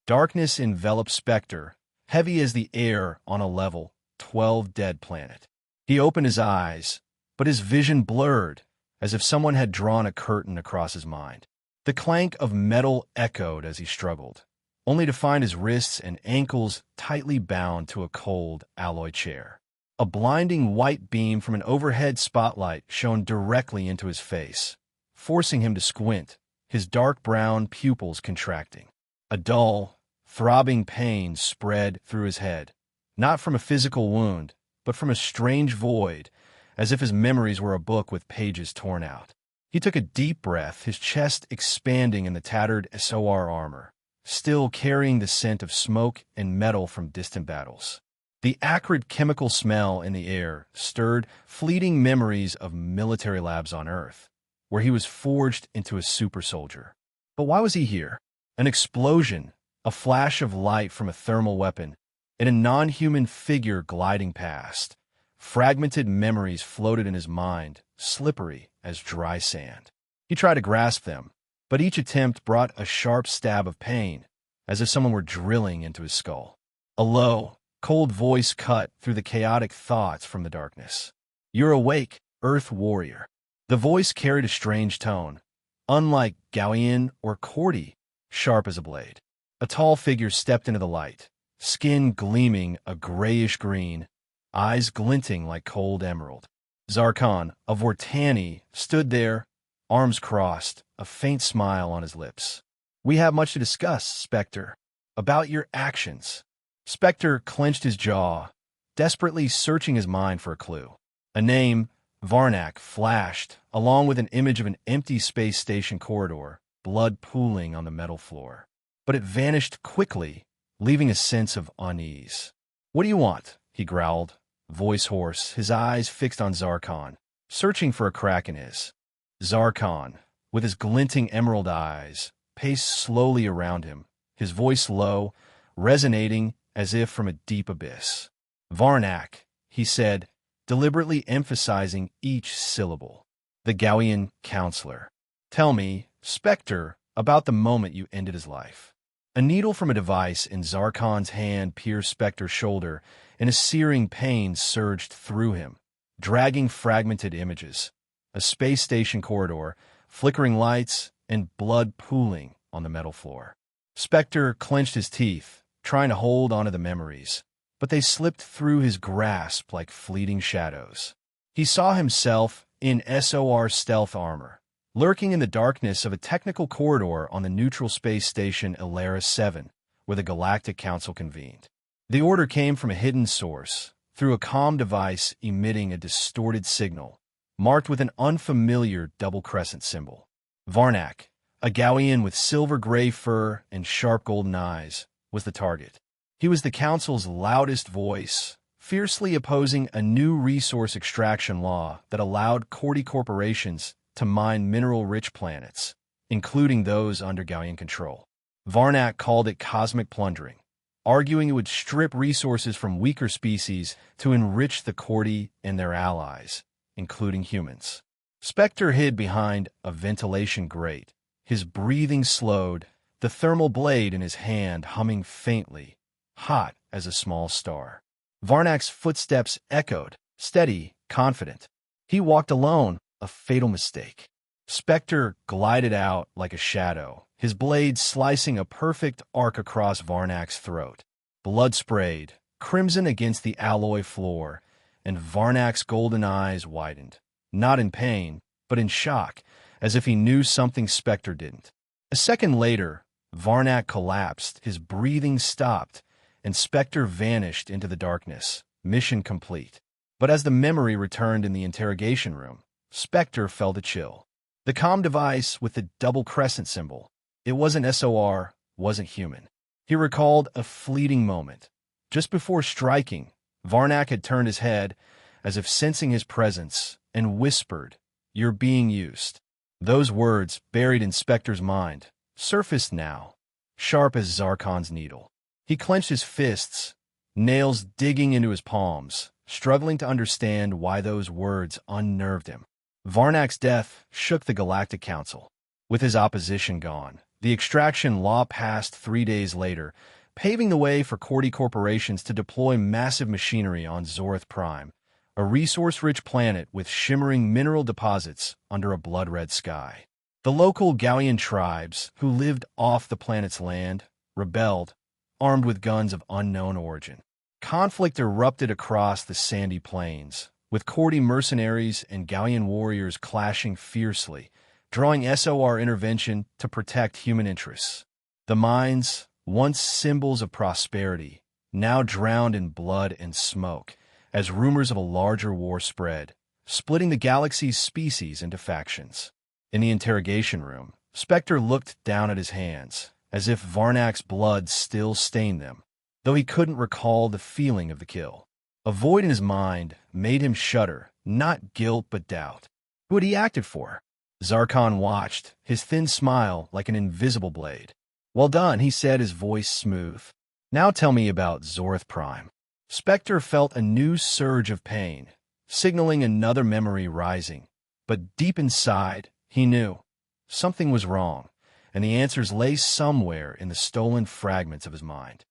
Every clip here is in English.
Darkness enveloped Specter, heavy as the air on a level 12 dead planet. He opened his eyes, but his vision blurred, as if someone had drawn a curtain across his mind. The clank of metal echoed as he struggled, only to find his wrists and ankles tightly bound to a cold alloy chair. A blinding white beam from an overhead spotlight shone directly into his face, forcing him to squint, his dark brown pupils contracting. A dull, throbbing pain spread through his head, not from a physical wound, but from a strange void, as if his memories were a book with pages torn out. He took a deep breath, his chest expanding in the tattered SOR armor, still carrying the scent of smoke and metal from distant battles. The acrid chemical smell in the air stirred fleeting memories of military labs on Earth, where he was forged into a super soldier. But why was he here? An explosion, a flash of light from a thermal weapon, and a non-human figure gliding past. Fragmented memories floated in his mind, slippery as dry sand. He tried to grasp them, but each attempt brought a sharp stab of pain, as if someone were drilling into his skull. A low, cold voice cut through the chaotic thoughts from the darkness. "You're awake, Earth warrior." The voice carried a strange tone, unlike Gaoian or Corti, sharp as a blade. A tall figure stepped into the light, skin gleaming a grayish-green, eyes glinting like cold emerald. Zar'Khan, a Vortani, stood there, arms crossed, a faint smile on his lips. "We have much to discuss, Specter. About your actions." Specter clenched his jaw, desperately searching his mind for a clue. A name, Varnak, flashed, along with an image of an empty space station corridor, blood pooling on the metal floor. But it vanished quickly, leaving a sense of unease. "What do you want?" he growled, voice hoarse, his eyes fixed on Zar'Khan, searching for a crack in his. Zar'Khan, with his glinting emerald eyes, paced slowly around him, his voice low, resonating as if from a deep abyss. "Varnak," he said, deliberately emphasizing each syllable. "The Gaoian councilor. Tell me, Specter, about the moment you ended his life." A needle from a device in Zar'Khan's hand pierced Specter's shoulder, and a searing pain surged through him, dragging fragmented images. A space station corridor, flickering lights, and blood pooling on the metal floor. Specter clenched his teeth, trying to hold onto the memories, but they slipped through his grasp like fleeting shadows. He saw himself in SOR stealth armor, lurking in the darkness of a technical corridor on the neutral space station Zylara 7, where the Galactic Council convened. The order came from a hidden source, through a comm device emitting a distorted signal, marked with an unfamiliar double-crescent symbol. Varnak, a Gaoian with silver-gray fur and sharp golden eyes, was the target. He was the Council's loudest voice, fiercely opposing a new resource extraction law that allowed Corti corporations to mine mineral-rich planets, including those under Gaoian control. Varnak called it cosmic plundering, arguing it would strip resources from weaker species to enrich the Corti and their allies, including humans. Specter hid behind a ventilation grate, his breathing slowed, the thermal blade in his hand humming faintly, hot as a small star. Varnak's footsteps echoed, steady, confident. He walked alone, a fatal mistake. Specter glided out like a shadow, his blade slicing a perfect arc across Varnak's throat. Blood sprayed, crimson against the alloy floor, and Varnak's golden eyes widened, not in pain, but in shock, as if he knew something Specter didn't. A second later, Varnak collapsed, his breathing stopped, and Specter vanished into the darkness, mission complete. But as the memory returned in the interrogation room, Specter felt a chill. The comm device with the double-crescent symbol, it wasn't SOR, wasn't human. He recalled a fleeting moment. Just before striking, Varnak had turned his head, as if sensing his presence, and whispered, "You're being used." Those words, buried in Specter's mind, surfaced now, sharp as Zar'Khan's needle. He clenched his fists, nails digging into his palms, struggling to understand why those words unnerved him. Varnak's death shook the Galactic Council. With his opposition gone, The extraction law passed 3 days later, paving the way for Corti corporations to deploy massive machinery on Zorth Prime, a resource-rich planet with shimmering mineral deposits under a blood-red sky. The local Gaoian tribes, who lived off the planet's land, rebelled, armed with guns of unknown origin. Conflict erupted across the sandy plains, with Corti mercenaries and Gaoian warriors clashing fiercely, drawing SOR intervention to protect human interests. The mines, once symbols of prosperity, now drowned in blood and smoke, as rumors of a larger war spread, splitting the galaxy's species into factions. In the interrogation room, Specter looked down at his hands, as if Varnak's blood still stained them, though he couldn't recall the feeling of the kill. A void in his mind made him shudder, not guilt but doubt. Who had he acted for? Zar'Khan watched, his thin smile like an invisible blade. "Well done," he said, his voice smooth. "Now tell me about Zorth Prime." Specter felt a new surge of pain, signaling another memory rising. But deep inside, he knew something was wrong, and the answers lay somewhere in the stolen fragments of his mind.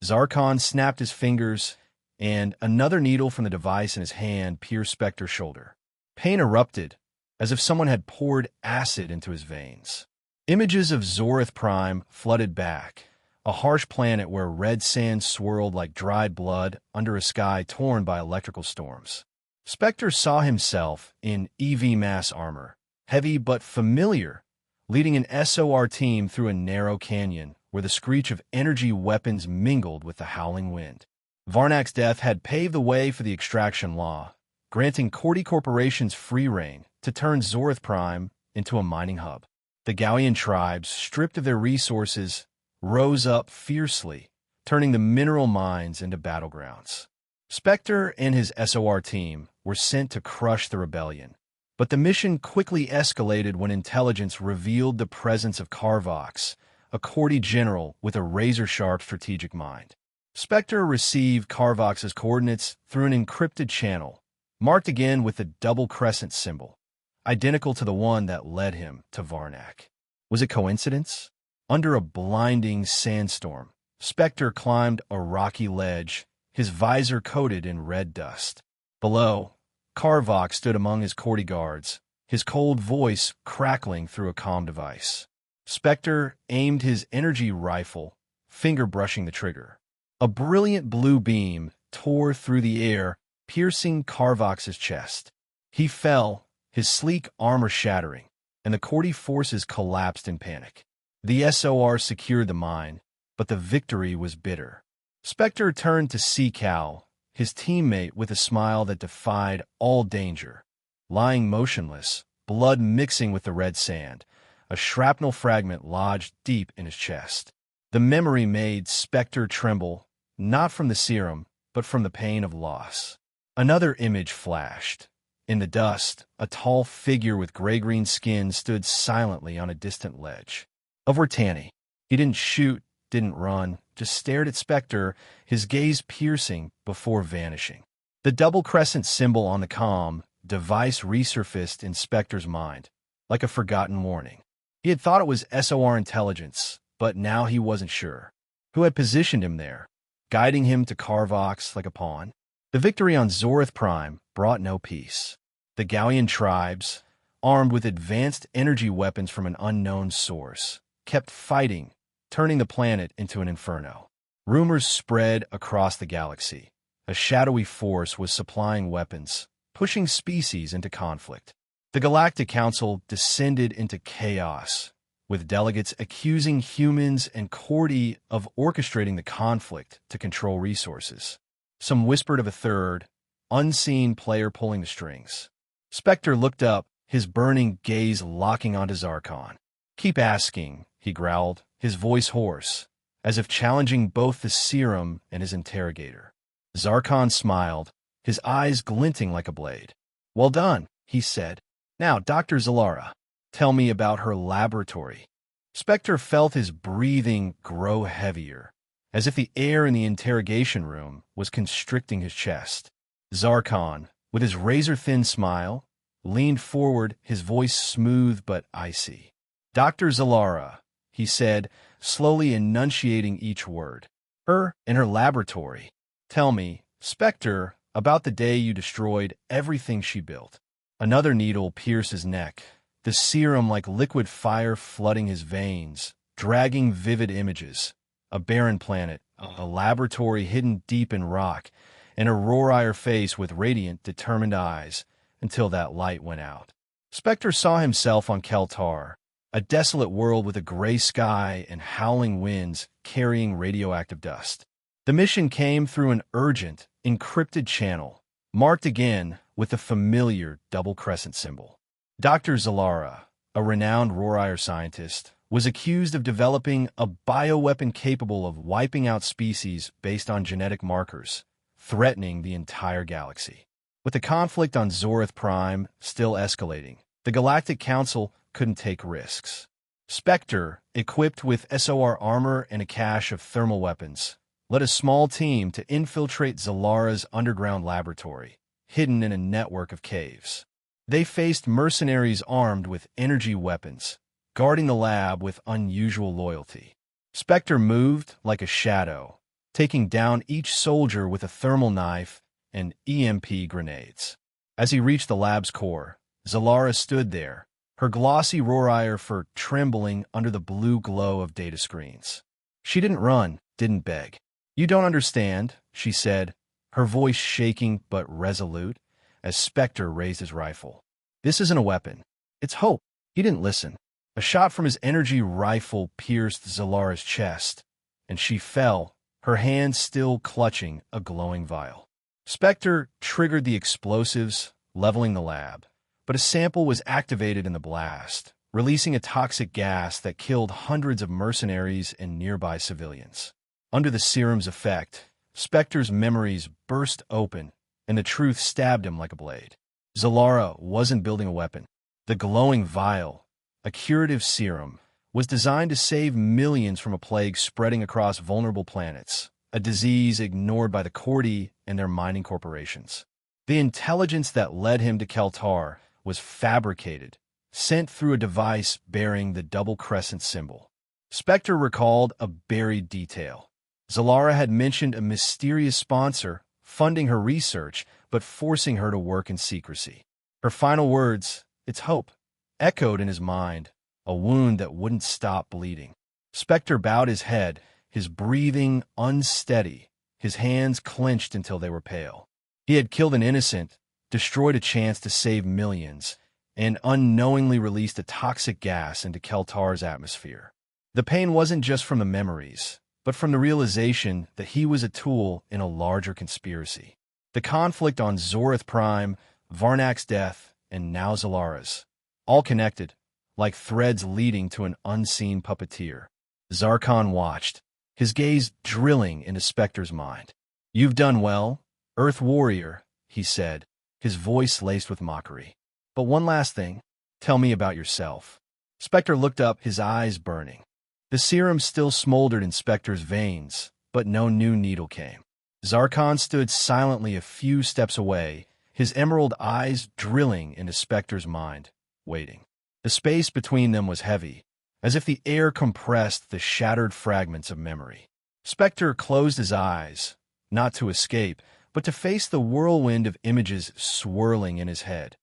Zar'Khan snapped his fingers, and another needle from the device in his hand pierced Specter's shoulder. Pain erupted, as if someone had poured acid into his veins. Images of Zorth Prime flooded back, a harsh planet where red sand swirled like dried blood under a sky torn by electrical storms. Specter saw himself in EV mass armor, heavy but familiar, leading an SOR team through a narrow canyon where the screech of energy weapons mingled with the howling wind. Varnak's death had paved the way for the extraction law, granting Corti corporations free rein to turn Zorth Prime into a mining hub. The Gaoian tribes, stripped of their resources, rose up fiercely, turning the mineral mines into battlegrounds. Specter and his SOR team were sent to crush the rebellion, but the mission quickly escalated when intelligence revealed the presence of Carvox, a Corti general with a razor-sharp strategic mind. Specter received Carvox's coordinates through an encrypted channel, marked again with the double-crescent symbol, identical to the one that led him to Varnak. Was it coincidence? Under a blinding sandstorm, Specter climbed a rocky ledge, his visor coated in red dust. Below, Carvox stood among his Corti guards, his cold voice crackling through a comm device. Specter aimed his energy rifle, finger brushing the trigger. A brilliant blue beam tore through the air, piercing Carvox's chest. He fell, his sleek armor shattering, and the Corti forces collapsed in panic. The SOR secured the mine, but the victory was bitter. Specter turned to see Cal, his teammate, with a smile that defied all danger. Lying motionless, blood mixing with the red sand, a shrapnel fragment lodged deep in his chest. The memory made Specter tremble, not from the serum, but from the pain of loss. Another image flashed. In the dust, a tall figure with gray-green skin stood silently on a distant ledge. A Vortani. He didn't shoot, didn't run, just stared at Specter, his gaze piercing before vanishing. The double-crescent symbol on the comm device resurfaced in Specter's mind, like a forgotten warning. He had thought it was SOR intelligence, but now he wasn't sure. Who had positioned him there, guiding him to Carvox like a pawn? The victory on Zorth Prime brought no peace. The Gaoian tribes, armed with advanced energy weapons from an unknown source, kept fighting, turning the planet into an inferno. Rumors spread across the galaxy. A shadowy force was supplying weapons, pushing species into conflict. The Galactic Council descended into chaos, with delegates accusing humans and Corti of orchestrating the conflict to control resources. Some whispered of a third, unseen player pulling the strings. Specter looked up, his burning gaze locking onto Zar'Khan. "Keep asking," he growled, his voice hoarse, as if challenging both the serum and his interrogator. Zar'Khan smiled, his eyes glinting like a blade. "Well done," he said. "Now, Dr. Zylara, tell me about her laboratory." Specter felt his breathing grow heavier, as if the air in the interrogation room was constricting his chest. Zar'Khan, with his razor-thin smile, leaned forward, his voice smooth but icy. "Dr. Zylara, he said, slowly enunciating each word. Her in her laboratory. Tell me, Specter, about the day you destroyed everything she built. Another needle pierced his neck, the serum like liquid fire flooding his veins, dragging vivid images. A barren planet, a laboratory hidden deep in rock, and a Rorire face with radiant, determined eyes, until that light went out. Specter saw himself on Keltar, a desolate world with a gray sky and howling winds carrying radioactive dust. The mission came through an urgent, encrypted channel, marked again with the familiar double-crescent symbol. Dr. Zylara, a renowned Rorire scientist, was accused of developing a bioweapon capable of wiping out species based on genetic markers, threatening the entire galaxy. With the conflict on Zorith Prime still escalating, the Galactic Council couldn't take risks. Specter, equipped with SOR armor and a cache of thermal weapons, led a small team to infiltrate Zylara's underground laboratory, hidden in a network of caves. They faced mercenaries armed with energy weapons, guarding the lab with unusual loyalty. Specter moved like a shadow, taking down each soldier with a thermal knife and EMP grenades. As he reached the lab's core, Zylara stood there, her glossy Rorire fur trembling under the blue glow of data screens. She didn't run, didn't beg. "You don't understand," she said, her voice shaking but resolute, as Specter raised his rifle. "This isn't a weapon. It's hope." He didn't listen. A shot from his energy rifle pierced Zylara's chest, and she fell, her hand still clutching a glowing vial. Specter triggered the explosives, leveling the lab, but a sample was activated in the blast, releasing a toxic gas that killed hundreds of mercenaries and nearby civilians. Under the serum's effect, Specter's memories burst open, and the truth stabbed him like a blade. Zylara wasn't building a weapon. The glowing vial, a curative serum, was designed to save millions from a plague spreading across vulnerable planets, a disease ignored by the Corti and their mining corporations. The intelligence that led him to Keltar was fabricated, sent through a device bearing the double-crescent symbol. Specter recalled a buried detail. Zylara had mentioned a mysterious sponsor funding her research but forcing her to work in secrecy. Her final words, "It's hope," echoed in his mind, a wound that wouldn't stop bleeding. Specter bowed his head, his breathing unsteady, his hands clenched until they were pale. He had killed an innocent, destroyed a chance to save millions, and unknowingly released a toxic gas into Keltar's atmosphere. The pain wasn't just from the memories, but from the realization that he was a tool in a larger conspiracy. The conflict on Zorith Prime, Varnak's death, and now Zylara's, all connected, like threads leading to an unseen puppeteer. Zar'Khan watched, his gaze drilling into Specter's mind. "You've done well, Earth Warrior," he said, his voice laced with mockery. "But one last thing, tell me about yourself." Specter looked up, his eyes burning. The serum still smoldered in Specter's veins, but no new needle came. Zar'Khan stood silently a few steps away, his emerald eyes drilling into Specter's mind, waiting. The space between them was heavy, as if the air compressed the shattered fragments of memory. Specter closed his eyes, not to escape, but to face the whirlwind of images swirling in his head.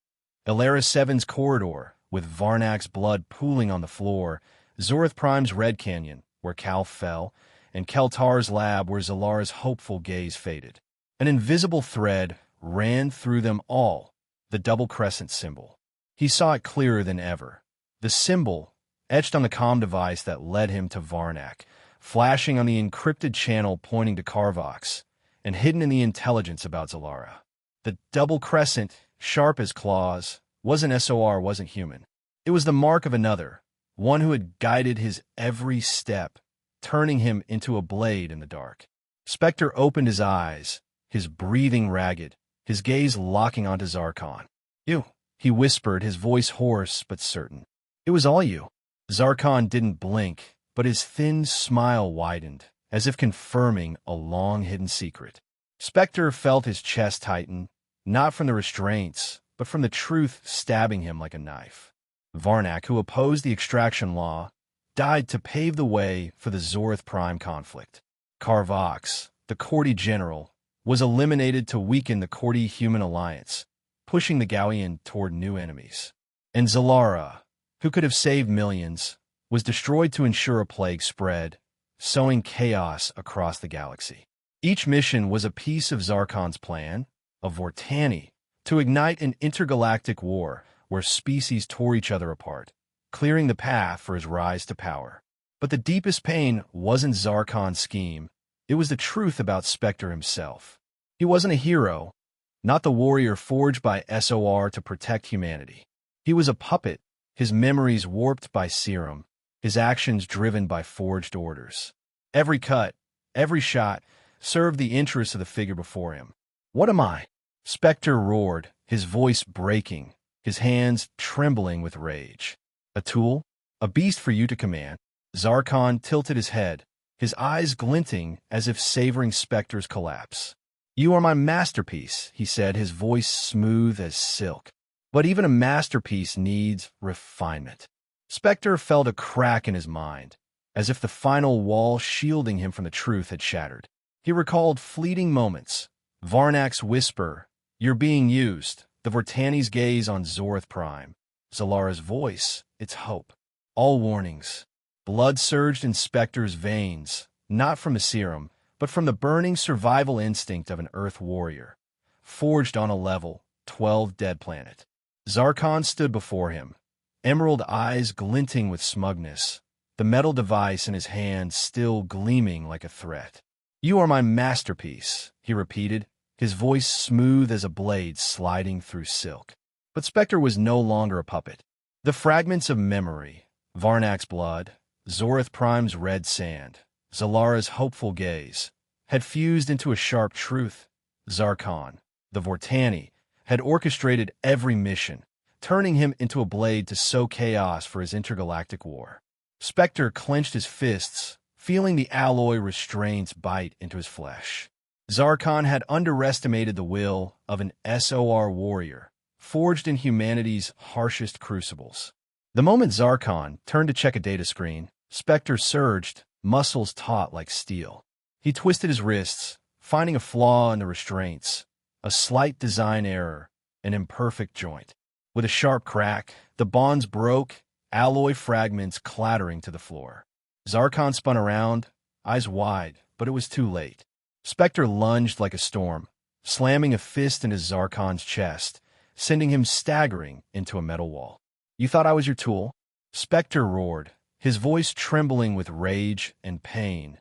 Elara 7's corridor, with Varnak's blood pooling on the floor, Zorith Prime's Red Canyon, where Cal fell, and Keltar's lab where Zylara's hopeful gaze faded. An invisible thread ran through them all, the double-crescent symbol. He saw it clearer than ever. The symbol, etched on the comm device that led him to Varnak, flashing on the encrypted channel pointing to Carvox, and hidden in the intelligence about Zylara. The double-crescent, sharp as claws, wasn't SOR, wasn't human. It was the mark of another, one who had guided his every step, turning him into a blade in the dark. Specter opened his eyes, his breathing ragged, his gaze locking onto Zar'Khan. "You," he whispered, his voice hoarse but certain. "It was all you." Zar'Khan didn't blink, but his thin smile widened, as if confirming a long-hidden secret. Specter felt his chest tighten, not from the restraints, but from the truth stabbing him like a knife. Varnak, who opposed the extraction law, died to pave the way for the Zorth Prime conflict. Carvox, the Corti general, was eliminated to weaken the Corti-human alliance, pushing the Gaoian toward new enemies. And Zylara, who could have saved millions, was destroyed to ensure a plague spread, sowing chaos across the galaxy. Each mission was a piece of Zar'Khan's plan, of Vortani, to ignite an intergalactic war where species tore each other apart, clearing the path for his rise to power. But the deepest pain wasn't Zar'Khan's scheme, it was the truth about Specter himself. He wasn't a hero, not the warrior forged by SOR to protect humanity. He was a puppet, his memories warped by serum, his actions driven by forged orders. Every cut, every shot, served the interests of the figure before him. "What am I?" Specter roared, his voice breaking, his hands trembling with rage. "A tool? A beast for you to command?" Zar'Khan tilted his head, his eyes glinting as if savoring Specter's collapse. "You are my masterpiece," he said, his voice smooth as silk. "But even a masterpiece needs refinement." Specter felt a crack in his mind, as if the final wall shielding him from the truth had shattered. He recalled fleeting moments, Varnak's whisper, "You're being used," the Vortani's gaze on Zorth Prime, Zylara's voice, its hope. All warnings. Blood surged in Specter's veins, not from the serum, but from the burning survival instinct of an Earth warrior, forged on a level, 12 dead planet. Zar'Khan stood before him, emerald eyes glinting with smugness, the metal device in his hand still gleaming like a threat. "You are my masterpiece," he repeated, his voice smooth as a blade sliding through silk. But Specter was no longer a puppet. The fragments of memory, Varnak's blood, Zorth Prime's red sand, Zylara's hopeful gaze, had fused into a sharp truth. Zar'Khan, the Vortani, had orchestrated every mission, turning him into a blade to sow chaos for his intergalactic war. Specter clenched his fists, feeling the alloy restraints bite into his flesh. Zar'Khan had underestimated the will of an SOR warrior, forged in humanity's harshest crucibles. The moment Zar'Khan turned to check a data screen, Specter surged, muscles taut like steel. He twisted his wrists, finding a flaw in the restraints, a slight design error, an imperfect joint. With a sharp crack, the bonds broke, alloy fragments clattering to the floor. Zar'Khan spun around, eyes wide, but it was too late. Specter lunged like a storm, slamming a fist into Zar'Khan's chest, sending him staggering into a metal wall. "You thought I was your tool?" Specter roared, his voice trembling with rage and pain.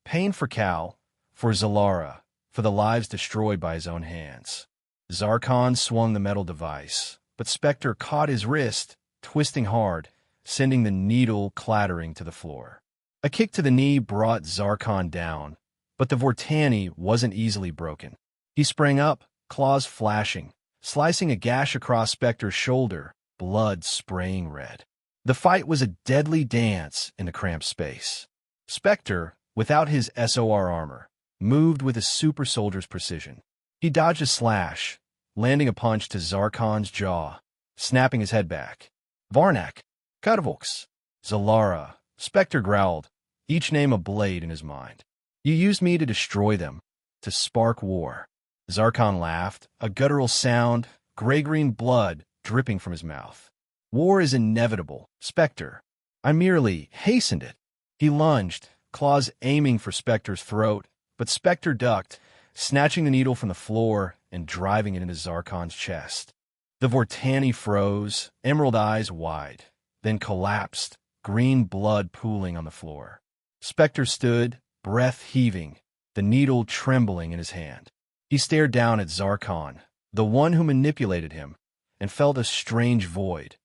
Pain for Cal, for Zylara, for the lives destroyed by his own hands. Zar'Khan swung the metal device, but Specter caught his wrist, twisting hard, sending the needle clattering to the floor. A kick to the knee brought Zar'Khan down, but the Vortani wasn't easily broken. He sprang up, claws flashing, slicing a gash across Specter's shoulder, blood spraying red. The fight was a deadly dance in the cramped space. Specter, without his SOR armor, moved with a super soldier's precision. He dodged a slash, landing a punch to Zar'Khan's jaw, snapping his head back. "Varnak, Carvox, Zylara," Specter growled, each name a blade in his mind. "You used me to destroy them, to spark war." Zar'Khan laughed, a guttural sound, gray-green blood dripping from his mouth. "War is inevitable, Specter. I merely hastened it." He lunged, claws aiming for Specter's throat, but Specter ducked, snatching the needle from the floor and driving it into Zar'Khan's chest. The Vortani froze, emerald eyes wide, then collapsed, green blood pooling on the floor. Specter stood, breath heaving, the needle trembling in his hand. He stared down at Zar'Khan, the one who manipulated him, and felt a strange void.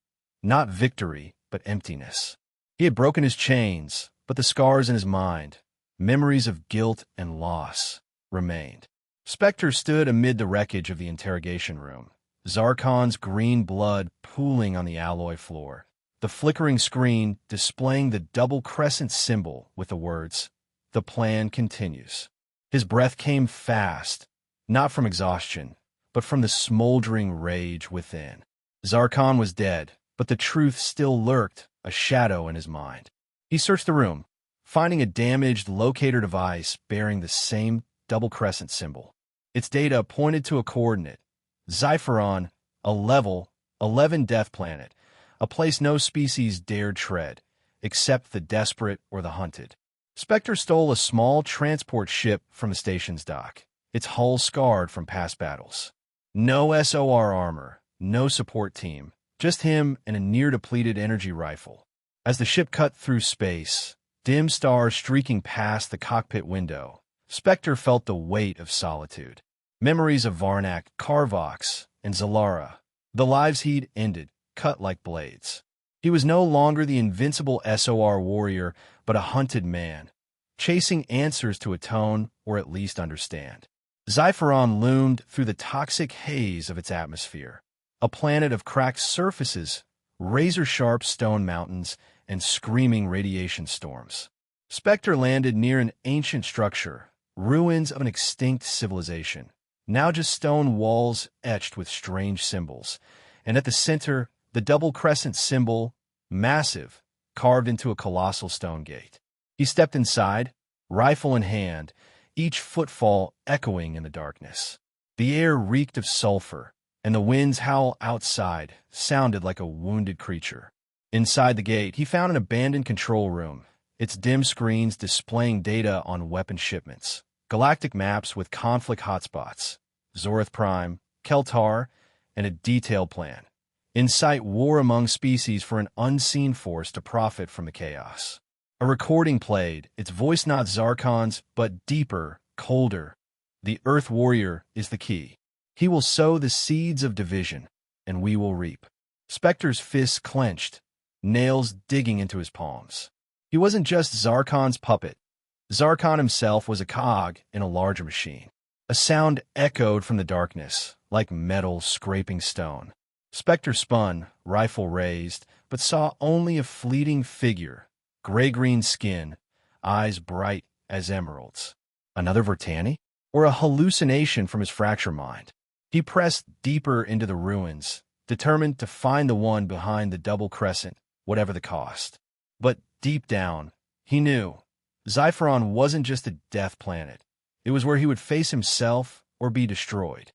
Not victory, but emptiness. He had broken his chains, but the scars in his mind, memories of guilt and loss, remained. Specter stood amid the wreckage of the interrogation room, Zar'Khan's green blood pooling on the alloy floor, the flickering screen displaying the double-crescent symbol with the words, "The plan continues." His breath came fast, not from exhaustion, but from the smoldering rage within. Zar'Khan was dead, but the truth still lurked, a shadow in his mind. He searched the room, finding a damaged locator device bearing the same double-crescent symbol. Its data pointed to a coordinate, Xypheron, a level 11 death planet, a place no species dared tread, except the desperate or the hunted. Specter stole a small transport ship from the station's dock, its hull scarred from past battles. No SOR armor, no support team, just him and a near-depleted energy rifle. As the ship cut through space, dim stars streaking past the cockpit window, Specter felt the weight of solitude. Memories of Varnak, Carvox, and Zylara. The lives he'd ended, cut like blades. He was no longer the invincible SOR warrior, but a hunted man, chasing answers to atone or at least understand. Xypheron loomed through the toxic haze of its atmosphere, a planet of cracked surfaces, razor-sharp stone mountains, and screaming radiation storms. Specter landed near an ancient structure, ruins of an extinct civilization, now just stone walls etched with strange symbols, and at the center, the double-crescent symbol, massive, carved into a colossal stone gate. He stepped inside, rifle in hand, each footfall echoing in the darkness. The air reeked of sulfur, and the wind's howl outside sounded like a wounded creature. Inside the gate, he found an abandoned control room, its dim screens displaying data on weapon shipments, galactic maps with conflict hotspots, Zorith Prime, Keltar, and a detailed plan. Incite war among species for an unseen force to profit from the chaos. A recording played, its voice not Zar'Khan's, but deeper, colder. The Earth Warrior is the key. He will sow the seeds of division, and we will reap. Specter's fists clenched, nails digging into his palms. He wasn't just Zar'Khan's puppet. Zar'Khan himself was a cog in a larger machine. A sound echoed from the darkness, like metal scraping stone. Specter spun, rifle raised, but saw only a fleeting figure, gray-green skin, eyes bright as emeralds. Another Vortani? Or a hallucination from his fractured mind? He pressed deeper into the ruins, determined to find the one behind the double-crescent, whatever the cost. But deep down, he knew Xypheron wasn't just a death planet. It was where he would face himself or be destroyed.